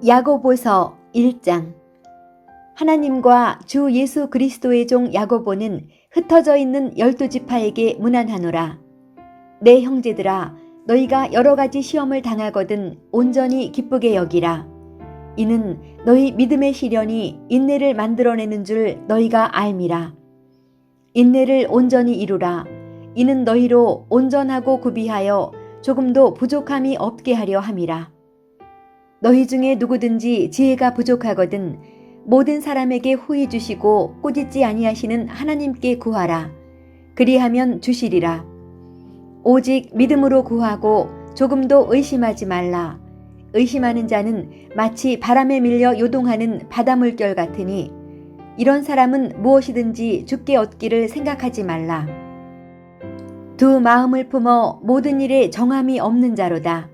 야고보서 1장. 하나님과 주 예수 그리스도의 종 야고보는 흩어져 있는 12지파에게 문안하노라. 내 형제들아, 너희가 여러 가지 시험을 당하거든 온전히 기쁘게 여기라. 이는 너희 믿음의 시련이 인내를 만들어내는 줄 너희가 알미라. 인내를 온전히 이루라. 이는 너희로 온전하고 구비하여 조금도 부족함이 없게 하려 함이라. 너희 중에 누구든지 지혜가 부족하거든 모든 사람에게 후히 주시고 꾸짖지 아니하시는 하나님께 구하라. 그리하면 주시리라. 오직 믿음으로 구하고 조금도 의심하지 말라. 의심하는 자는 마치 바람에 밀려 요동하는 바닷물결 같으니 이런 사람은 무엇이든지 주께 얻기를 생각하지 말라. 두 마음을 품어 모든 일에 정함이 없는 자로다.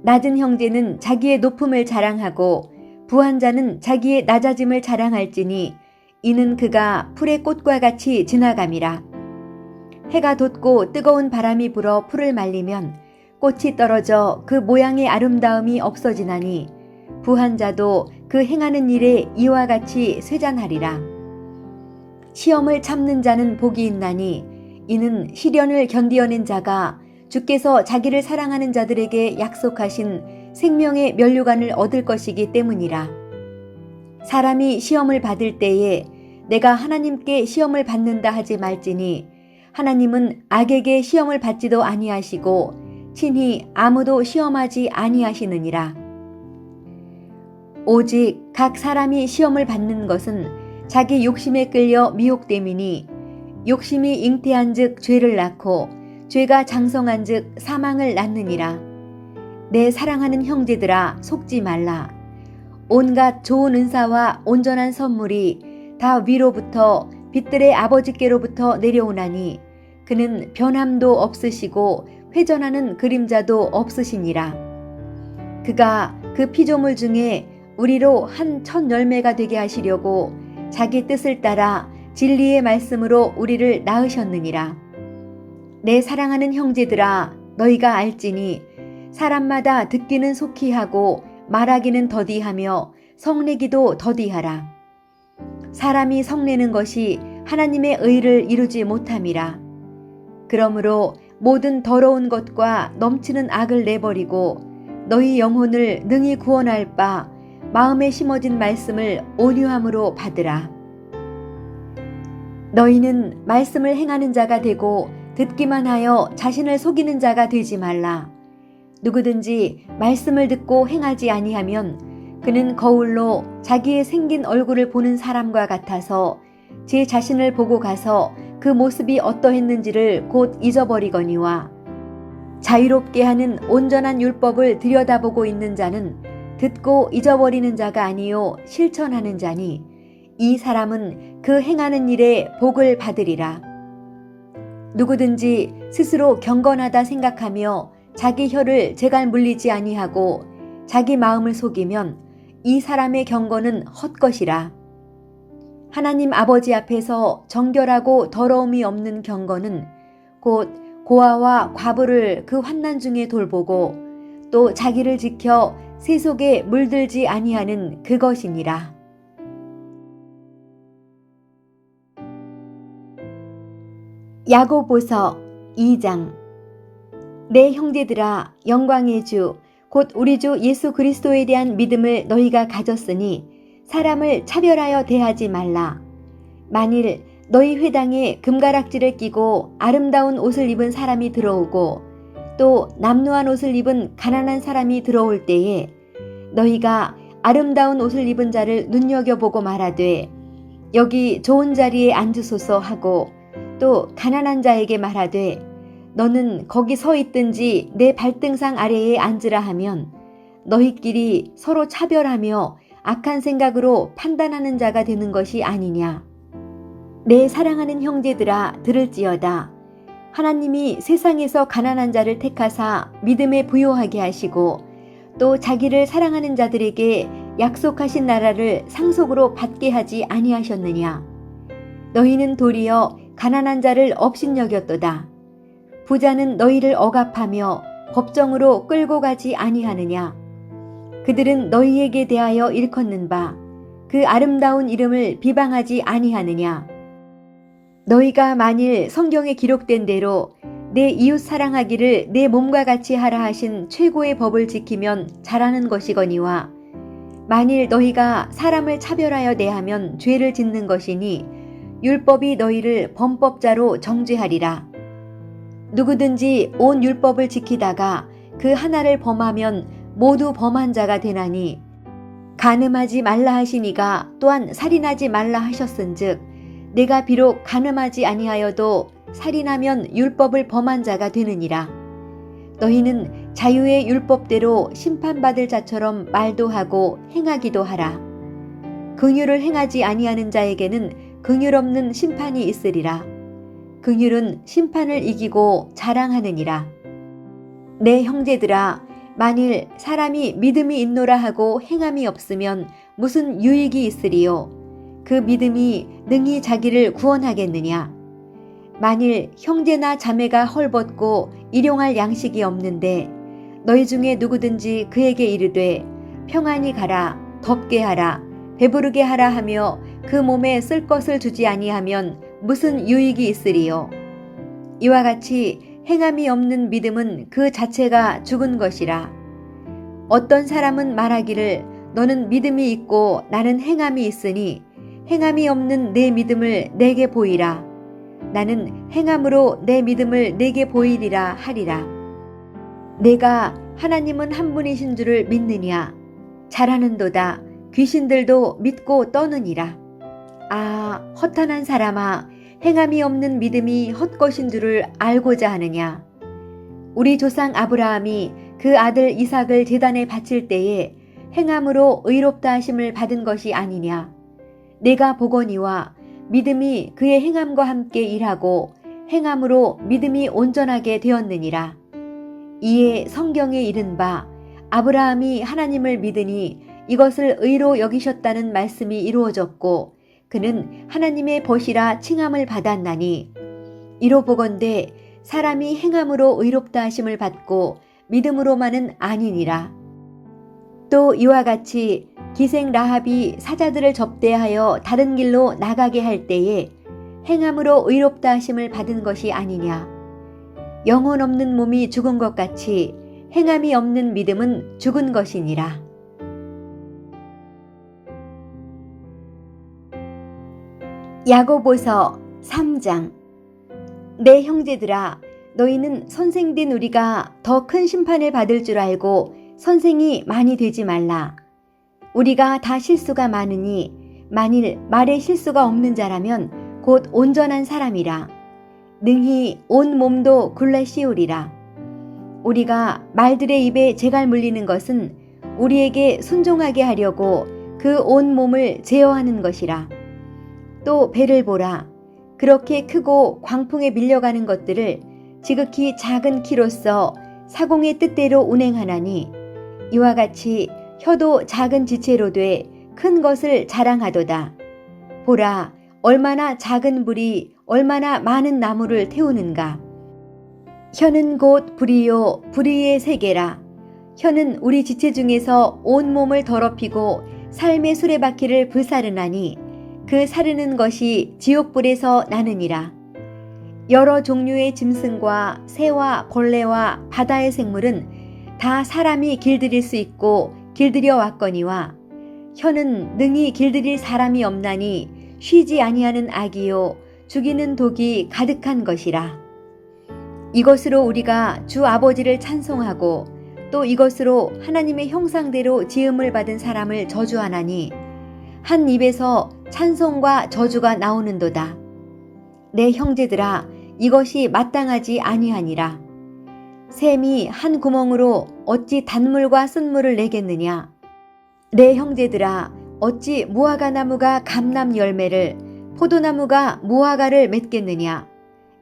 낮은 형제는 자기의 높음을 자랑하고 부한 자는 자기의 낮아짐을 자랑할지니 이는 그가 풀의 꽃과 같이 지나감이라. 해가 돋고 뜨거운 바람이 불어 풀을 말리면 꽃이 떨어져 그 모양의 아름다움이 없어지나니 부한 자도 그 행하는 일에 이와 같이 쇠잔하리라. 시험을 참는 자는 복이 있나니 이는 시련을 견디어낸 자가 주께서 자기를 사랑하는 자들에게 약속하신 생명의 면류관을 얻을 것이기 때문이라. 사람이 시험을 받을 때에 내가 하나님께 시험을 받는다 하지 말지니 하나님은 악에게 시험을 받지도 아니하시고 친히 아무도 시험하지 아니하시느니라. 오직 각 사람이 시험을 받는 것은 자기 욕심에 끌려 미혹됨이니 욕심이 잉태한즉 죄를 낳고 죄가 장성한즉 사망을 낳느니라. 내 사랑하는 형제들아, 속지 말라. 온갖 좋은 은사와 온전한 선물이 다 위로부터 빛들의 아버지께로부터 내려오나니 그는 변함도 없으시고 회전하는 그림자도 없으시니라. 그가 그 피조물 중에 우리로 한 첫 열매가 되게 하시려고 자기 뜻을 따라 진리의 말씀으로 우리를 낳으셨느니라. 내 사랑하는 형제들아, 너희가 알지니 사람마다 듣기는 속히 하고 말하기는 더디하며 성내기도 더디하라. 사람이 성내는 것이 하나님의 의를 이루지 못함이라. 그러므로 모든 더러운 것과 넘치는 악을 내버리고 너희 영혼을 능히 구원할 바 마음에 심어진 말씀을 온유함으로 받으라. 너희는 말씀을 행하는 자가 되고 듣기만 하여 자신을 속이는 자가 되지 말라. 누구든지 말씀을 듣고 행하지 아니하면 그는 거울로 자기의 생긴 얼굴을 보는 사람과 같아서 제 자신을 보고 가서 그 모습이 어떠했는지를 곧 잊어버리거니와 자유롭게 하는 온전한 율법을 들여다보고 있는 자는 듣고 잊어버리는 자가 아니요 실천하는 자니 이 사람은 그 행하는 일에 복을 받으리라. 누구든지 스스로 경건하다 생각하며 자기 혀를 제갈 물리지 아니하고 자기 마음을 속이면 이 사람의 경건은 헛것이라. 하나님 아버지 앞에서 정결하고 더러움이 없는 경건은 곧 고아와 과부를 그 환난 중에 돌보고 또 자기를 지켜 세속에 물들지 아니하는 그것이니라. 야고보서 2장. 내 형제들아, 영광의 주 곧 우리 주 예수 그리스도에 대한 믿음을 너희가 가졌으니 사람을 차별하여 대하지 말라. 만일 너희 회당에 금가락지를 끼고 아름다운 옷을 입은 사람이 들어오고 또 남루한 옷을 입은 가난한 사람이 들어올 때에 너희가 아름다운 옷을 입은 자를 눈여겨보고 말하되 여기 좋은 자리에 앉으소서 하고 또 가난한 자에게 말하되 너는 거기 서 있든지 내 발등상 아래에 앉으라 하면 너희끼리 서로 차별하며 악한 생각으로 판단하는 자가 되는 것이 아니냐. 내 사랑하는 형제들아, 들을지어다. 하나님이 세상에서 가난한 자를 택하사 믿음에 부요하게 하시고 또 자기를 사랑하는 자들에게 약속하신 나라를 상속으로 받게 하지 아니하셨느냐. 너희는 도리어 가난한 자를 업신여겼도다. 부자는 너희를 억압하며 법정으로 끌고 가지 아니하느냐. 그들은 너희에게 대하여 일컫는 바 그 아름다운 이름을 비방하지 아니하느냐. 너희가 만일 성경에 기록된 대로 내 이웃 사랑하기를 내 몸과 같이 하라 하신 최고의 법을 지키면 잘하는 것이거니와 만일 너희가 사람을 차별하여 대하면 죄를 짓는 것이니 율법이 너희를 범법자로 정죄하리라. 누구든지 온 율법을 지키다가 그 하나를 범하면 모두 범한 자가 되나니 간음하지 말라 하시니가 또한 살인하지 말라 하셨은즉 내가 비록 간음하지 아니하여도 살인하면 율법을 범한 자가 되느니라. 너희는 자유의 율법대로 심판받을 자처럼 말도 하고 행하기도 하라. 긍휼을 행하지 아니하는 자에게는 긍휼 없는 심판이 있으리라. 긍휼은 심판을 이기고 자랑하느니라. 내 형제들아, 만일 사람이 믿음이 있노라 하고 행함이 없으면 무슨 유익이 있으리요? 그 믿음이 능히 자기를 구원하겠느냐? 만일 형제나 자매가 헐벗고 일용할 양식이 없는데 너희 중에 누구든지 그에게 이르되 평안히 가라, 덥게 하라, 배부르게 하라 하며 그 몸에 쓸 것을 주지 아니하면 무슨 유익이 있으리요? 이와 같이 행함이 없는 믿음은 그 자체가 죽은 것이라. 어떤 사람은 말하기를 너는 믿음이 있고 나는 행함이 있으니 행함이 없는 내 믿음을 내게 보이라. 나는 행함으로 내 믿음을 내게 보이리라 하리라. 내가 하나님은 한 분이신 줄을 믿느냐? 잘하는도다. 귀신들도 믿고 떠느니라. 아, 허탄한 사람아, 행함이 없는 믿음이 헛것인 줄을 알고자 하느냐? 우리 조상 아브라함이 그 아들 이삭을 제단에 바칠 때에 행함으로 의롭다 하심을 받은 것이 아니냐? 내가 보거니와 믿음이 그의 행함과 함께 일하고 행함으로 믿음이 온전하게 되었느니라. 이에 성경에 이른 바 아브라함이 하나님을 믿으니 이것을 의로 여기셨다는 말씀이 이루어졌고 그는 하나님의 벗이라 칭함을 받았나니 이로 보건대 사람이 행함으로 의롭다 하심을 받고 믿음으로만은 아니니라. 또 이와 같이 기생 라합이 사자들을 접대하여 다른 길로 나가게 할 때에 행함으로 의롭다 하심을 받은 것이 아니냐. 영혼 없는 몸이 죽은 것 같이 행함이 없는 믿음은 죽은 것이니라. 야고보서 3장. 내 형제들아, 너희는 선생된 우리가 더 큰 심판을 받을 줄 알고 선생이 많이 되지 말라. 우리가 다 실수가 많으니 만일 말에 실수가 없는 자라면 곧 온전한 사람이라. 능히 온 몸도 굴러 씌우리라. 우리가 말들의 입에 재갈 물리는 것은 우리에게 순종하게 하려고 그 온 몸을 제어하는 것이라. 또 배를 보라. 그렇게 크고 광풍에 밀려가는 것들을 지극히 작은 키로서 사공의 뜻대로 운행하나니 이와 같이 혀도 작은 지체로 돼 큰 것을 자랑하도다. 보라, 얼마나 작은 불이 얼마나 많은 나무를 태우는가. 혀는 곧 불이요 불의의 세계라. 혀는 우리 지체 중에서 온 몸을 더럽히고 삶의 수레바퀴를 불사르나니 그 사르는 것이 지옥불에서 나느니라. 여러 종류의 짐승과 새와 벌레와 바다의 생물은 다 사람이 길들일 수 있고 길들여 왔거니와 혀는 능히 길들일 사람이 없나니 쉬지 아니하는 악이요 죽이는 독이 가득한 것이라. 이것으로 우리가 주 아버지를 찬송하고 또 이것으로 하나님의 형상대로 지음을 받은 사람을 저주하나니 한 입에서 찬송과 저주가 나오는도다. 내 형제들아, 이것이 마땅하지 아니하니라. 샘이 한 구멍으로 어찌 단물과 쓴물을 내겠느냐. 내 형제들아, 어찌 무화과 나무가 감람 열매를 포도나무가 무화과를 맺겠느냐.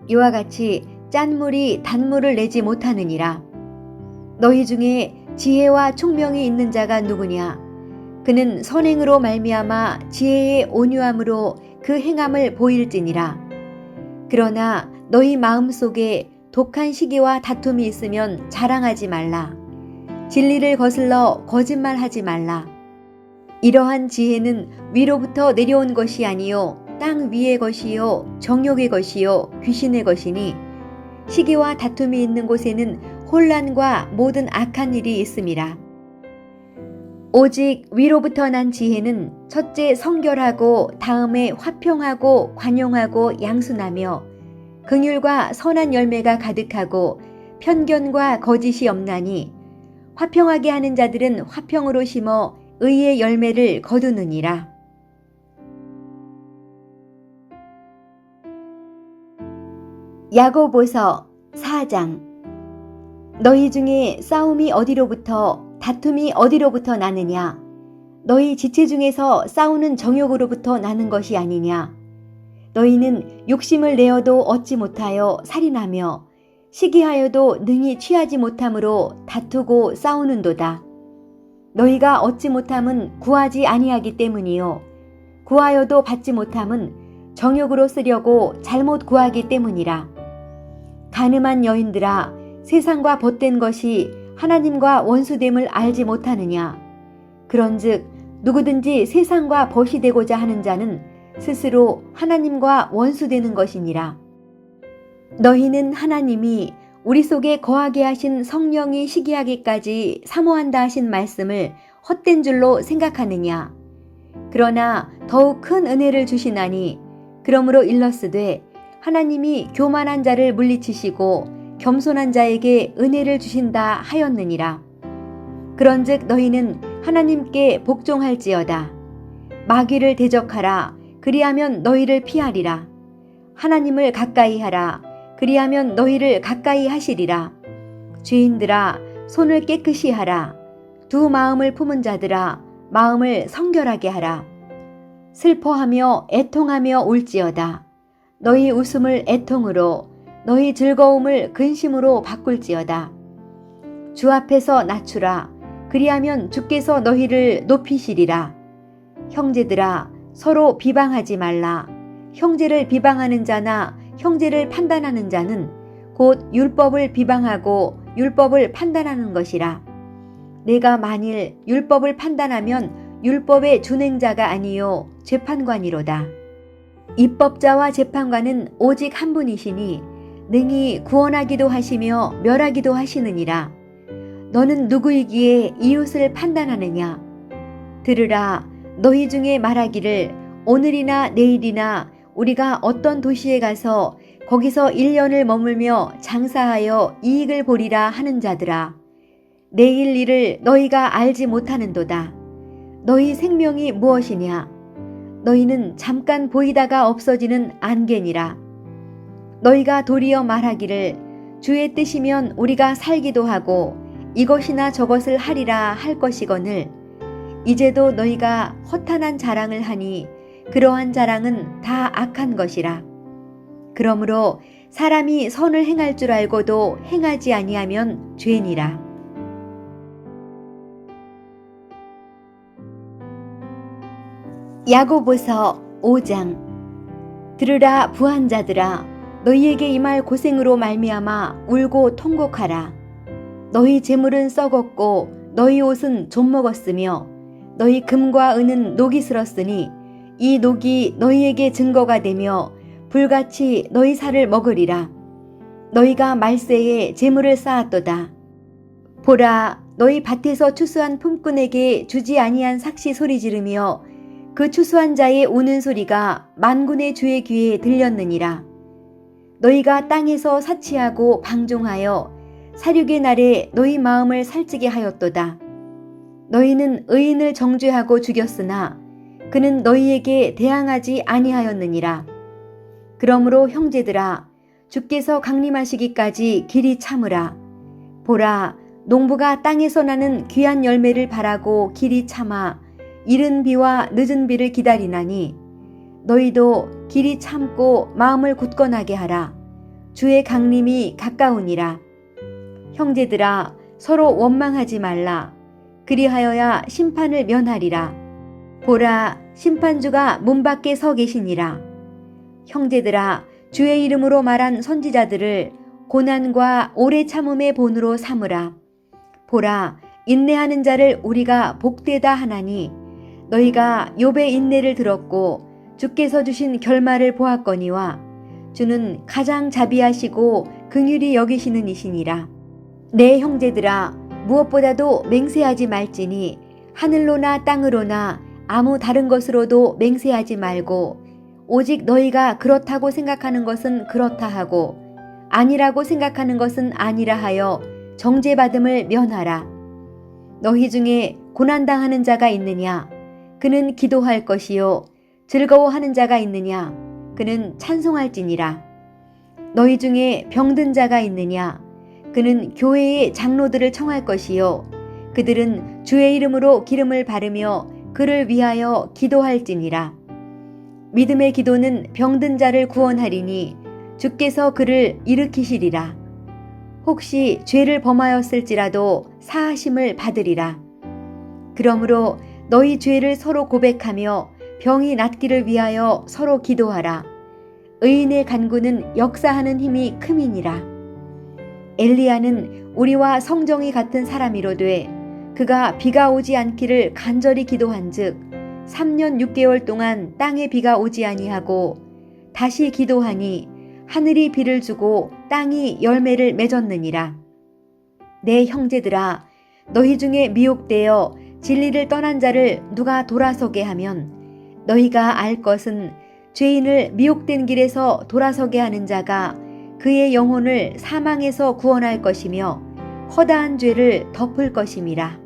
이와 같이 짠물이 단물을 내지 못하느니라. 너희 중에 지혜와 총명이 있는 자가 누구냐. 그는 선행으로 말미암아 지혜의 온유함으로 그 행함을 보일지니라. 그러나 너희 마음속에 독한 시기와 다툼이 있으면 자랑하지 말라. 진리를 거슬러 거짓말하지 말라. 이러한 지혜는 위로부터 내려온 것이 아니요 땅 위의 것이요 정욕의 것이요 귀신의 것이니 시기와 다툼이 있는 곳에는 혼란과 모든 악한 일이 있음이라. 오직 위로부터 난 지혜는 첫째 성결하고 다음에 화평하고 관용하고 양순하며 긍휼과 선한 열매가 가득하고 편견과 거짓이 없나니 화평하게 하는 자들은 화평으로 심어 의의 열매를 거두느니라. 야고보서 4장. 너희 중에 싸움이 어디로부터 다툼이 어디로부터 나느냐? 너희 지체 중에서 싸우는 정욕으로부터 나는 것이 아니냐? 너희는 욕심을 내어도 얻지 못하여 살인하며 시기하여도 능히 취하지 못함으로 다투고 싸우는도다. 너희가 얻지 못함은 구하지 아니하기 때문이요 구하여도 받지 못함은 정욕으로 쓰려고 잘못 구하기 때문이라. 간음한 여인들아, 세상과 벗된 것이 하나님과 원수됨을 알지 못하느냐? 그런즉 누구든지 세상과 벗이 되고자 하는 자는 스스로 하나님과 원수되는 것이니라. 너희는 하나님이 우리 속에 거하게 하신 성령이 시기하기까지 사모한다 하신 말씀을 헛된 줄로 생각하느냐? 그러나 더욱 큰 은혜를 주시나니 그러므로 일렀으되 하나님이 교만한 자를 물리치시고 겸손한 자에게 은혜를 주신다 하였느니라. 그런즉 너희는 하나님께 복종할지어다. 마귀를 대적하라. 그리하면 너희를 피하리라. 하나님을 가까이 하라. 그리하면 너희를 가까이 하시리라. 죄인들아, 손을 깨끗이 하라. 두 마음을 품은 자들아, 마음을 성결하게 하라. 슬퍼하며 애통하며 울지어다. 너희 웃음을 애통으로, 너희 즐거움을 근심으로 바꿀지어다. 주 앞에서 낮추라. 그리하면 주께서 너희를 높이시리라. 형제들아, 서로 비방하지 말라. 형제를 비방하는 자나 형제를 판단하는 자는 곧 율법을 비방하고 율법을 판단하는 것이라. 내가 만일 율법을 판단하면 율법의 준행자가 아니요 재판관이로다. 입법자와 재판관은 오직 한 분이시니 능히 구원하기도 하시며 멸하기도 하시느니라. 너는 누구이기에 이웃을 판단하느냐? 들으라. 너희 중에 말하기를 오늘이나 내일이나 우리가 어떤 도시에 가서 거기서 1년을 머물며 장사하여 이익을 보리라 하는 자들아. 내일 일을 너희가 알지 못하는도다. 너희 생명이 무엇이냐? 너희는 잠깐 보이다가 없어지는 안개니라. 너희가 도리어 말하기를 주의 뜻이면 우리가 살기도 하고 이것이나 저것을 하리라 할 것이거늘 이제도 너희가 허탄한 자랑을 하니 그러한 자랑은 다 악한 것이라. 그러므로 사람이 선을 행할 줄 알고도 행하지 아니하면 죄니라. 야고보서 5장. 들으라 부한 자들아, 너희에게 임할 고생으로 말미암아 울고 통곡하라. 너희 재물은 썩었고 너희 옷은 좀먹었으며 너희 금과 은은 녹이 슬었으니 이 녹이 너희에게 증거가 되며 불같이 너희 살을 먹으리라. 너희가 말세에 재물을 쌓았도다. 보라, 너희 밭에서 추수한 품꾼에게 주지 아니한 삭시 소리 지르며 그 추수한 자의 우는 소리가 만군의 주의 귀에 들렸느니라. 너희가 땅에서 사치하고 방종하여 사륙의 날에 너희 마음을 살찌게 하였도다. 너희는 의인을 정죄하고 죽였으나 그는 너희에게 대항하지 아니하였느니라. 그러므로 형제들아, 주께서 강림하시기까지 길이 참으라. 보라, 농부가 땅에서 나는 귀한 열매를 바라고 길이 참아 이른 비와 늦은 비를 기다리나니 너희도 길이 참고 마음을 굳건하게 하라. 주의 강림이 가까우니라. 형제들아, 서로 원망하지 말라. 그리하여야 심판을 면하리라. 보라, 심판주가 문 밖에 서 계시니라. 형제들아, 주의 이름으로 말한 선지자들을 고난과 오래 참음의 본으로 삼으라. 보라, 인내하는 자를 우리가 복되다 하나니 너희가 욥의 인내를 들었고 주께서 주신 결말을 보았거니와 주는 가장 자비하시고 긍휼히 여기시는 이시니라. 내 형제들아 무엇보다도 맹세하지 말지니 하늘로나 땅으로나 아무 다른 것으로도 맹세하지 말고 오직 너희가 그렇다고 생각하는 것은 그렇다 하고 아니라고 생각하는 것은 아니라 하여 정죄받음을 면하라. 너희 중에 고난당하는 자가 있느냐? 그는 기도할 것이요. 즐거워하는 자가 있느냐? 그는 찬송할지니라. 너희 중에 병든 자가 있느냐? 그는 교회의 장로들을 청할 것이요. 그들은 주의 이름으로 기름을 바르며 그를 위하여 기도할지니라. 믿음의 기도는 병든 자를 구원하리니 주께서 그를 일으키시리라. 혹시 죄를 범하였을지라도 사하심을 받으리라. 그러므로 너희 죄를 서로 고백하며 병이 낫기를 위하여 서로 기도하라. 의인의 간구는 역사하는 힘이 큼이니라. 엘리야는 우리와 성정이 같은 사람이로되 그가 비가 오지 않기를 간절히 기도한즉 3년 6개월 동안 땅에 비가 오지 아니하고 다시 기도하니 하늘이 비를 주고 땅이 열매를 맺었느니라. 내 형제들아 너희 중에 미혹되어 진리를 떠난 자를 누가 돌아서게 하면 너희가 알 것은 죄인을 미혹된 길에서 돌아서게 하는 자가 그의 영혼을 사망에서 구원할 것이며 허다한 죄를 덮을 것임이라.